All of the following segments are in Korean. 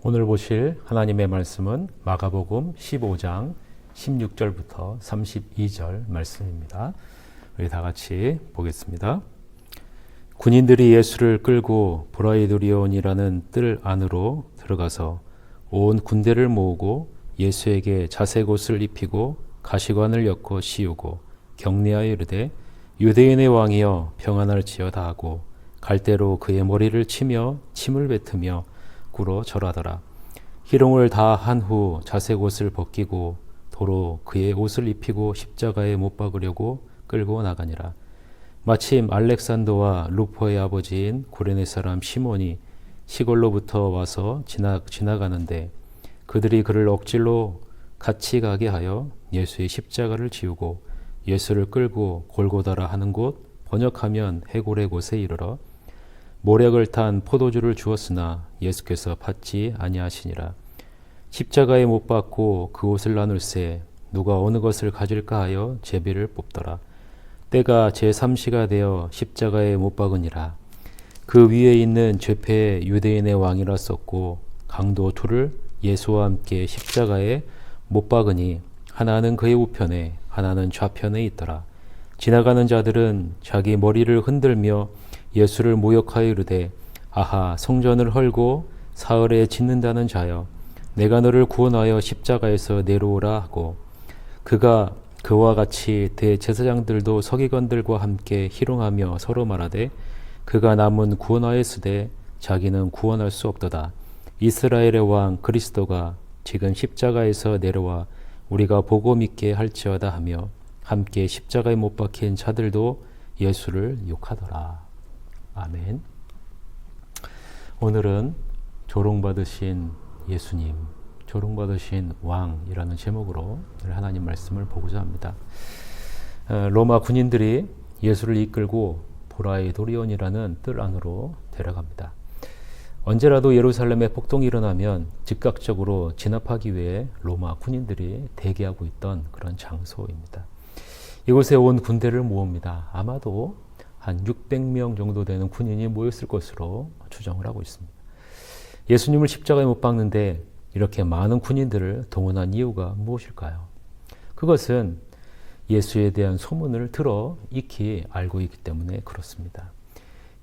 오늘 보실 하나님의 말씀은 마가복음 15장 16절부터 32절 말씀입니다. 우리 다 같이 보겠습니다. 군인들이 예수를 끌고 브라이도리온이라는 뜰 안으로 들어가서 온 군대를 모으고 예수에게 자색 옷을 입히고 가시관을 엮어 씌우고 격려하여 이르되 유대인의 왕이여 평안할지어다 하고 갈대로 그의 머리를 치며 침을 뱉으며 꿇어 절하더라. 희롱을 다 한 후 자색 옷을 벗기고 도로 그의 옷을 입히고 십자가에 못 박으려고 끌고 나가니라. 마침 알렉산더와 루포의 아버지인 구레네 사람 시몬이 시골로부터 와서 지나가는데 그들이 그를 억지로 같이 가게 하여 예수의 십자가를 지우고 예수를 끌고 골고다라 하는 곳, 번역하면 해골의 곳에 이르러 모략을 탄 포도주를 주었으나 예수께서 받지 아니하시니라. 십자가에 못 박고 그 옷을 나눌세 누가 어느 것을 가질까 하여 제비를 뽑더라. 때가 제3시가 되어 십자가에 못 박으니라. 그 위에 있는 죄패의 유대인의 왕이라 썼고 강도 둘을 예수와 함께 십자가에 못 박으니 하나는 그의 우편에 하나는 좌편에 있더라. 지나가는 자들은 자기 머리를 흔들며 예수를 모욕하여 이르되 아하 성전을 헐고 사흘에 짓는다는 자여 내가 너를 구원하여 십자가에서 내려오라 하고 그가 그와 같이 대제사장들도 서기관들과 함께 희롱하며 서로 말하되 그가 남은 구원하였으되 자기는 구원할 수 없도다. 이스라엘의 왕 그리스도가 지금 십자가에서 내려와 우리가 보고 믿게 할지어다 하며 함께 십자가에 못 박힌 자들도 예수를 욕하더라. 아멘. 오늘은 조롱받으신 예수님, 조롱받으신 왕이라는 제목으로 하나님 말씀을 보고자 합니다. 로마 군인들이 예수를 이끌고 브라이도리온이라는 뜰 안으로 데려갑니다. 언제라도 예루살렘에 폭동이 일어나면 즉각적으로 진압하기 위해 로마 군인들이 대기하고 있던 그런 장소입니다. 이곳에 온 군대를 모읍니다. 아마도 한 600명 정도 되는 군인이 모였을 것으로 추정을 하고 있습니다. 예수님을 십자가에 못 박는데 이렇게 많은 군인들을 동원한 이유가 무엇일까요? 그것은 예수에 대한 소문을 들어 익히 알고 있기 때문에 그렇습니다.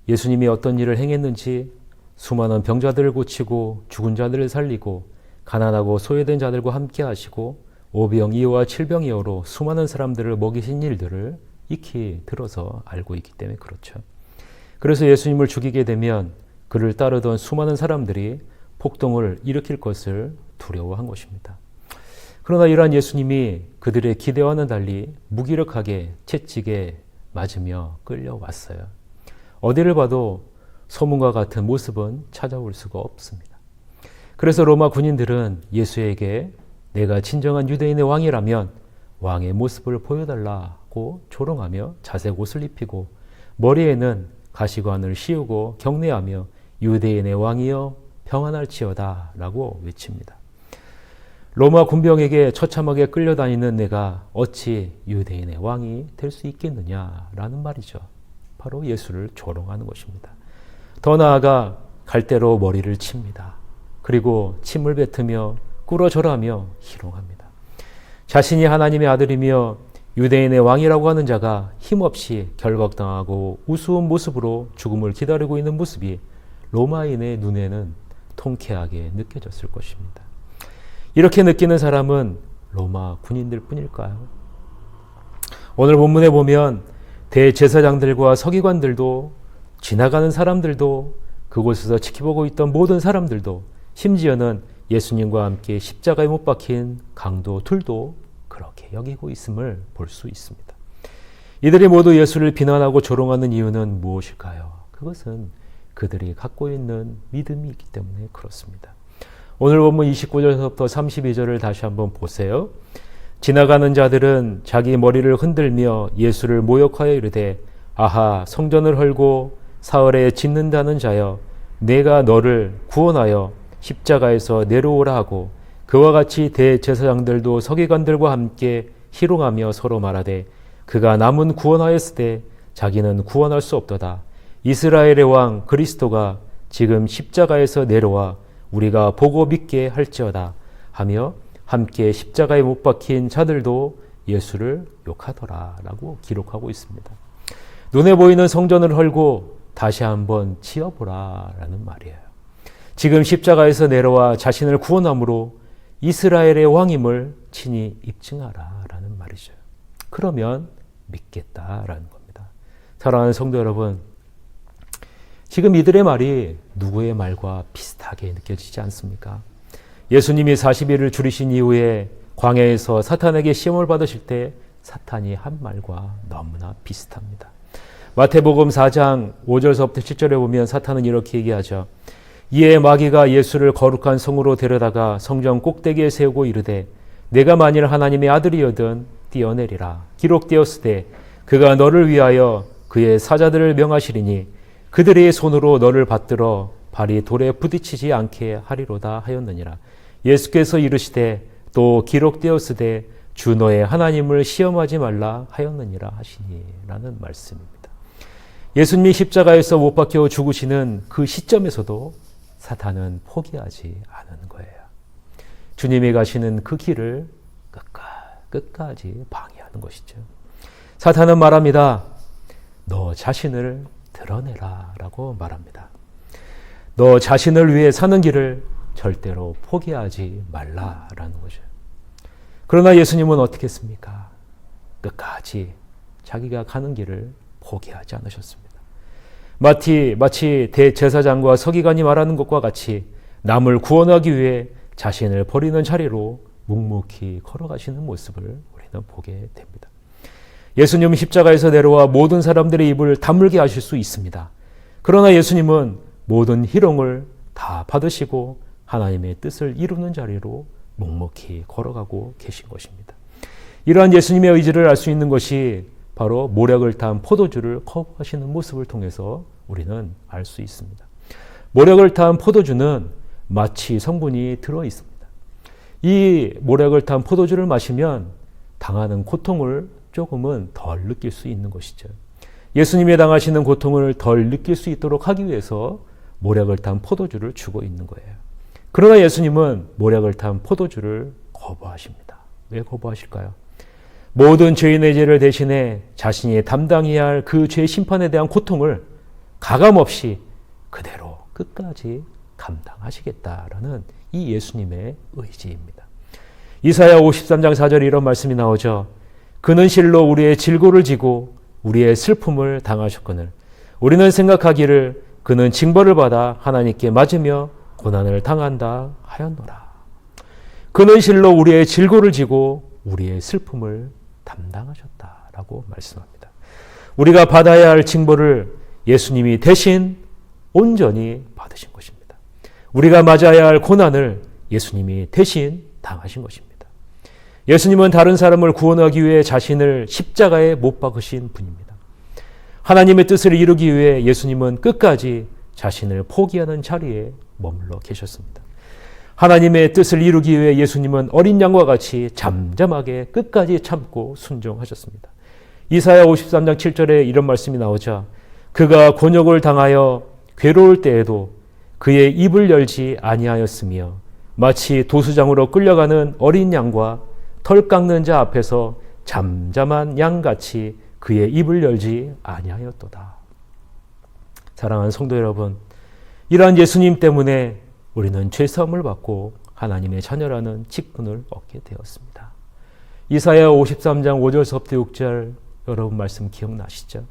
예수님이 어떤 일을 행했는지 수많은 병자들을 고치고 죽은 자들을 살리고 가난하고 소외된 자들과 함께 하시고 오병이어와 칠병이어로 수많은 사람들을 먹이신 일들을 익히 들어서 알고 있기 때문에 그렇죠. 그래서 예수님을 죽이게 되면 그를 따르던 수많은 사람들이 폭동을 일으킬 것을 두려워한 것입니다. 그러나 이러한 예수님이 그들의 기대와는 달리 무기력하게 채찍에 맞으며 끌려왔어요. 어디를 봐도 소문과 같은 모습은 찾아올 수가 없습니다. 그래서 로마 군인들은 예수에게 내가 진정한 유대인의 왕이라면 왕의 모습을 보여달라고 조롱하며 자색 옷을 입히고 머리에는 가시관을 씌우고 경례하며 유대인의 왕이여 평안할지어다 라고 외칩니다. 로마 군병에게 처참하게 끌려다니는 내가 어찌 유대인의 왕이 될 수 있겠느냐라는 말이죠. 바로 예수를 조롱하는 것입니다. 더 나아가 갈대로 머리를 칩니다. 그리고 침을 뱉으며 꿇어 절하며 희롱합니다. 자신이 하나님의 아들이며 유대인의 왕이라고 하는 자가 힘없이 결박당하고 우스운 모습으로 죽음을 기다리고 있는 모습이 로마인의 눈에는 통쾌하게 느껴졌을 것입니다. 이렇게 느끼는 사람은 로마 군인들 뿐일까요? 오늘 본문에 보면 대제사장들과 서기관들도 지나가는 사람들도 그곳에서 지켜보고 있던 모든 사람들도 심지어는 예수님과 함께 십자가에 못 박힌 강도 둘도 그렇게 여기고 있음을 볼 수 있습니다. 이들이 모두 예수를 비난하고 조롱하는 이유는 무엇일까요? 그것은 그들이 갖고 있는 믿음이 있기 때문에 그렇습니다. 오늘 본문 29절부터 32절을 다시 한번 보세요. 지나가는 자들은 자기 머리를 흔들며 예수를 모욕하여 이르되 아하 성전을 헐고 사흘에 짓는다는 자여 내가 너를 구원하여 십자가에서 내려오라 하고 그와 같이 대제사장들도 서기관들과 함께 희롱하며 서로 말하되 그가 남은 구원하였으되 자기는 구원할 수 없도다. 이스라엘의 왕 그리스도가 지금 십자가에서 내려와 우리가 보고 믿게 할지어다 하며 함께 십자가에 못 박힌 자들도 예수를 욕하더라 라고 기록하고 있습니다. 눈에 보이는 성전을 헐고 다시 한번 지어보라 라는 말이에요. 지금 십자가에서 내려와 자신을 구원함으로 이스라엘의 왕임을 친히 입증하라 라는 말이죠. 그러면 믿겠다라는 겁니다. 사랑하는 성도 여러분, 지금 이들의 말이 누구의 말과 비슷하게 느껴지지 않습니까? 예수님이 40일을 줄이신 이후에 광야에서 사탄에게 시험을 받으실 때 사탄이 한 말과 너무나 비슷합니다. 마태복음 4장 5절서부터 7절에 보면 사탄은 이렇게 얘기하죠. 이에 마귀가 예수를 거룩한 성으로 데려다가 성전 꼭대기에 세우고 이르되 내가 만일 하나님의 아들이거든 뛰어내리라. 기록되었으되 그가 너를 위하여 그의 사자들을 명하시리니 그들의 손으로 너를 받들어 발이 돌에 부딪히지 않게 하리로다 하였느니라. 예수께서 이르시되 또 기록되었으되 주 너의 하나님을 시험하지 말라 하였느니라 하시니 라는 말씀입니다. 예수님이 십자가에서 못 박혀 죽으시는 그 시점에서도 사탄은 포기하지 않은 거예요. 주님이 가시는 그 길을 끝까지 방해하는 것이죠. 사탄은 말합니다. 너 자신을 드러내라 라고 말합니다. 너 자신을 위해 사는 길을 절대로 포기하지 말라라는 거죠. 그러나 예수님은 어떻게 했습니까? 끝까지 자기가 가는 길을 포기하지 않으셨습니다. 마치 대제사장과 서기관이 말하는 것과 같이 남을 구원하기 위해 자신을 버리는 자리로 묵묵히 걸어가시는 모습을 우리는 보게 됩니다. 예수님은 십자가에서 내려와 모든 사람들의 입을 다물게 하실 수 있습니다. 그러나 예수님은 모든 희롱을 다 받으시고 하나님의 뜻을 이루는 자리로 묵묵히 걸어가고 계신 것입니다. 이러한 예수님의 의지를 알 수 있는 것이 바로 모략을 탄 포도주를 거부하시는 모습을 통해서 우리는 알 수 있습니다. 모략을 탄 포도주는 마치 성분이 들어 있습니다. 이 모략을 탄 포도주를 마시면 당하는 고통을 조금은 덜 느낄 수 있는 것이죠. 예수님이 당하시는 고통을 덜 느낄 수 있도록 하기 위해서 모략을 탄 포도주를 주고 있는 거예요. 그러나 예수님은 모략을 탄 포도주를 거부하십니다. 왜 거부하실까요? 모든 죄인의 죄를 대신해 자신이 담당해야 할 그 죄 심판에 대한 고통을 가감없이 그대로 끝까지 감당하시겠다라는 이 예수님의 의지입니다. 이사야 53장 4절에 이런 말씀이 나오죠. 그는 실로 우리의 질고를 지고 우리의 슬픔을 당하셨거늘 우리는 생각하기를 그는 징벌을 받아 하나님께 맞으며 고난을 당한다 하였노라. 그는 실로 우리의 질고를 지고 우리의 슬픔을 담당하셨다라고 말씀합니다. 우리가 받아야 할 징벌을 예수님이 대신 온전히 받으신 것입니다. 우리가 맞아야 할 고난을 예수님이 대신 당하신 것입니다. 예수님은 다른 사람을 구원하기 위해 자신을 십자가에 못 박으신 분입니다. 하나님의 뜻을 이루기 위해 예수님은 끝까지 자신을 포기하는 자리에 머물러 계셨습니다. 하나님의 뜻을 이루기 위해 예수님은 어린 양과 같이 잠잠하게 끝까지 참고 순종하셨습니다. 이사야 53장 7절에 이런 말씀이 나오자 그가 곤욕을 당하여 괴로울 때에도 그의 입을 열지 아니하였으며 마치 도수장으로 끌려가는 어린 양과 털 깎는 자 앞에서 잠잠한 양같이 그의 입을 열지 아니하였도다. 사랑하는 성도 여러분, 이러한 예수님 때문에 우리는 죄사함을 받고 하나님의 자녀라는 직분을 얻게 되었습니다. 이사야 53장 5절서부터 6절 여러분 말씀 기억나시죠?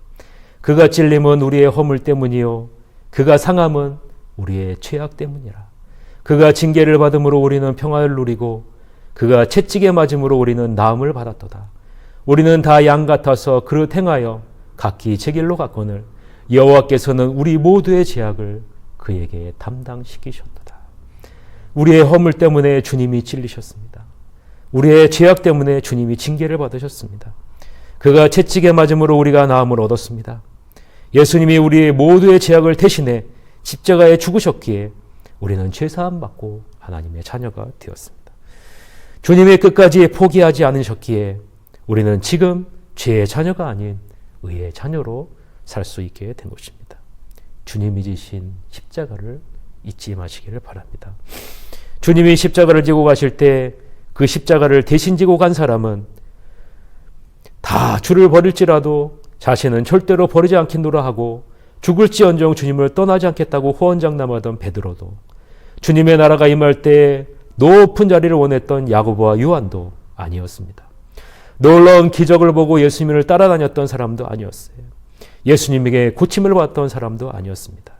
그가 찔림은 우리의 허물 때문이요 그가 상함은 우리의 죄악 때문이라. 그가 징계를 받음으로 우리는 평화를 누리고 그가 채찍에 맞음으로 우리는 나음을 받았도다. 우리는 다 양 같아서 그릇 행하여 각기 제 길로 갔거늘 여호와께서는 우리 모두의 죄악을 그에게 담당시키셨도다. 우리의 허물 때문에 주님이 찔리셨습니다. 우리의 죄악 때문에 주님이 징계를 받으셨습니다. 그가 채찍에 맞음으로 우리가 나음을 얻었습니다. 예수님이 우리의 모두의 죄악을 대신해 십자가에 죽으셨기에 우리는 죄사함 받고 하나님의 자녀가 되었습니다. 주님이 끝까지 포기하지 않으셨기에 우리는 지금 죄의 자녀가 아닌 의의 자녀로 살 수 있게 된 것입니다. 주님이 지신 십자가를 잊지 마시기를 바랍니다. 주님이 십자가를 지고 가실 때 그 십자가를 대신 지고 간 사람은 다 주를 버릴지라도 자신은 절대로 버리지 않겠노라 하고 죽을지언정 주님을 떠나지 않겠다고 호언장담하던 베드로도, 주님의 나라가 임할 때 높은 자리를 원했던 야고보와 요한도 아니었습니다. 놀라운 기적을 보고 예수님을 따라다녔던 사람도 아니었어요. 예수님에게 고침을 받던 사람도 아니었습니다.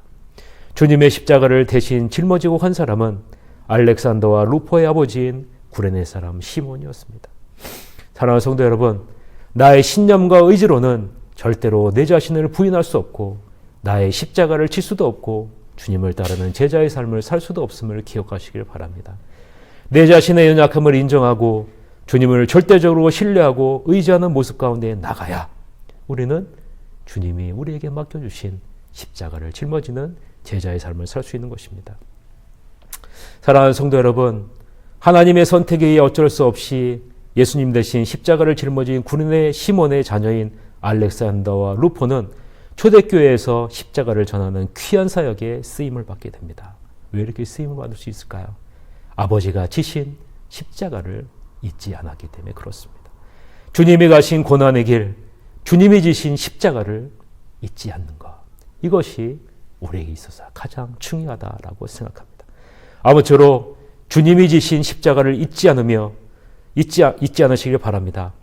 주님의 십자가를 대신 짊어지고 간 사람은 알렉산더와 루포의 아버지인 구레네 사람 시몬이었습니다. 사랑하는 성도 여러분, 나의 신념과 의지로는 절대로 내 자신을 부인할 수 없고 나의 십자가를 칠 수도 없고 주님을 따르는 제자의 삶을 살 수도 없음을 기억하시길 바랍니다. 내 자신의 연약함을 인정하고 주님을 절대적으로 신뢰하고 의지하는 모습 가운데 나가야 우리는 주님이 우리에게 맡겨주신 십자가를 짊어지는 제자의 삶을 살 수 있는 것입니다. 사랑하는 성도 여러분, 하나님의 선택에 의해 어쩔 수 없이 예수님 대신 십자가를 짊어진 구레네 시몬의 자녀인 알렉산더와 루포는 초대교회에서 십자가를 전하는 귀한 사역에 쓰임을 받게 됩니다. 왜 이렇게 쓰임을 받을 수 있을까요? 아버지가 지신 십자가를 잊지 않았기 때문에 그렇습니다. 주님이 가신 고난의 길, 주님이 지신 십자가를 잊지 않는 것, 이것이 우리에게 있어서 가장 중요하다라고 생각합니다. 아무쪼록 주님이 지신 십자가를 잊지 않으시길 바랍니다.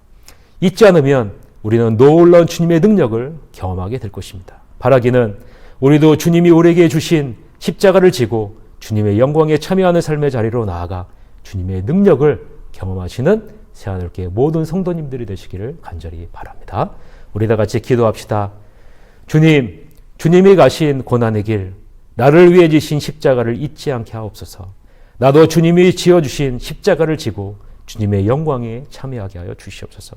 잊지 않으면 우리는 놀라운 주님의 능력을 경험하게 될 것입니다. 바라기는 우리도 주님이 우리에게 주신 십자가를 지고 주님의 영광에 참여하는 삶의 자리로 나아가 주님의 능력을 경험하시는 새하늘교회 모든 성도님들이 되시기를 간절히 바랍니다. 우리 다 같이 기도합시다. 주님이 가신 고난의 길, 나를 위해 지신 십자가를 잊지 않게 하옵소서. 나도 주님이 지어주신 십자가를 지고 주님의 영광에 참여하게 하여 주시옵소서.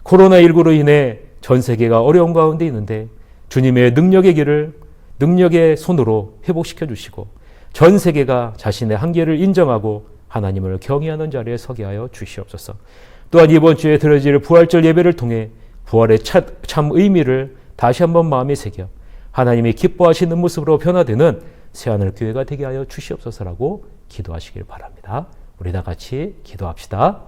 코로나19로 인해 전 세계가 어려운 가운데 있는데 주님의 능력의 손으로 회복시켜 주시고 전 세계가 자신의 한계를 인정하고 하나님을 경외하는 자리에 서게 하여 주시옵소서. 또한 이번 주에 드려질 부활절 예배를 통해 부활의 참 의미를 다시 한번 마음에 새겨 하나님이 기뻐하시는 모습으로 변화되는 새하늘 교회가 되게 하여 주시옵소서라고 기도하시길 바랍니다. 우리 다 같이 기도합시다.